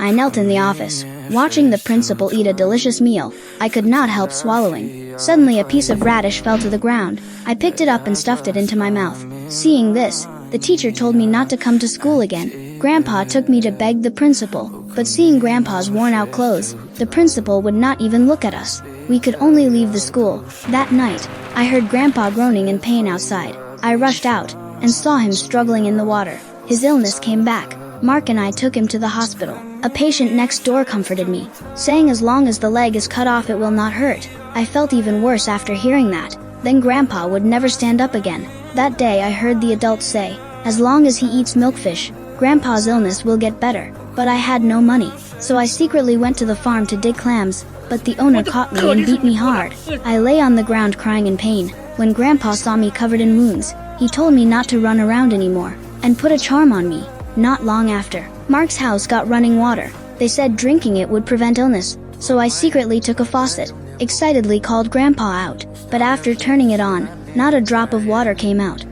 I knelt in the office, watching the principal eat a delicious meal. I could not help swallowing. Suddenly a piece of radish fell to the ground. I picked it up and stuffed it into my mouth. Seeing this, the teacher told me not to come to school again. Grandpa took me to beg the principal, but seeing Grandpa's worn-out clothes, the principal would not even look at us. We could only leave the school. That night, I heard Grandpa groaning in pain outside. I rushed out and saw him struggling in the water. His illness came back. Mark and I took him to the hospital. A patient next door comforted me, saying as long as the leg is cut off it will not hurt. I felt even worse after hearing that. Then Grandpa would never stand up again. That day I heard the adults say, as long as he eats milkfish, Grandpa's illness will get better. But I had no money, so I secretly went to the farm to dig clams, but the owner caught me and beat me hard. I lay on the ground crying in pain. When Grandpa saw me covered in wounds, he told me not to run around anymore, and put a charm on me. Not long after, Mark's house got running water. They said drinking it would prevent illness, so I secretly took a faucet, excitedly called Grandpa out, but after turning it on, not a drop of water came out.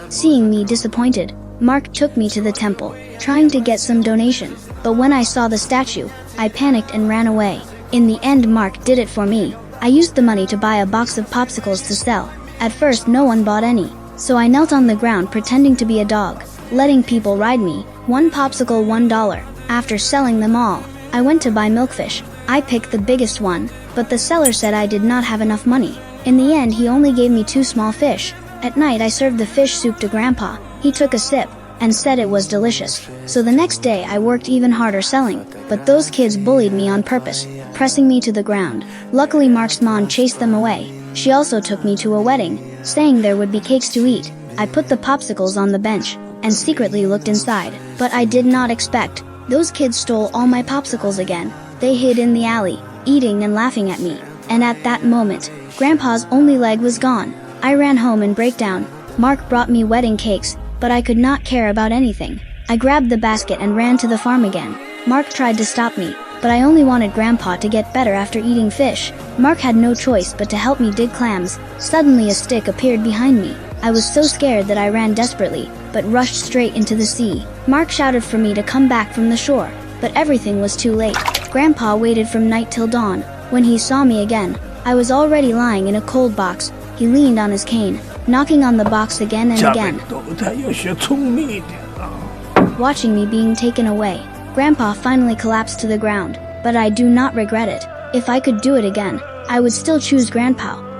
Seeing me disappointed, Mark took me to the temple, trying to get some donation, but when I saw the statue, I panicked and ran away. In the end Mark did it for me. I used the money to buy a box of popsicles to sell. At first no one bought any, so I knelt on the ground pretending to be a dog, letting people ride me. One popsicle $1. After selling them all, I went to buy milkfish. I picked the biggest one, but the seller said I did not have enough money. In the end he only gave me 2 small fish. At night I served the fish soup to Grandpa. He took a sip, and said it was delicious. So the next day I worked even harder selling, but those kids bullied me on purpose, pressing me to the ground. Luckily Mark's mom chased them away. She also took me to a wedding, saying there would be cakes to eat. I put the popsicles on the bench, and secretly looked inside. But I did not expect, those kids stole all my popsicles again. They hid in the alley, eating and laughing at me. And at that moment, Grandpa's only leg was gone. I ran home in breakdown. Mark brought me wedding cakes, but I could not care about anything. I grabbed the basket and ran to the farm again. Mark tried to stop me, but I only wanted Grandpa to get better after eating fish. Mark had no choice but to help me dig clams. Suddenly a stick appeared behind me. I was so scared that I ran desperately, but rushed straight into the sea. Mark shouted for me to come back from the shore, but everything was too late. Grandpa waited from night till dawn. When he saw me again, I was already lying in a cold box. He leaned on his cane, knocking on the box again and again, watching me being taken away. Grandpa finally collapsed to the ground, but I do not regret it. If I could do it again, I would still choose Grandpa.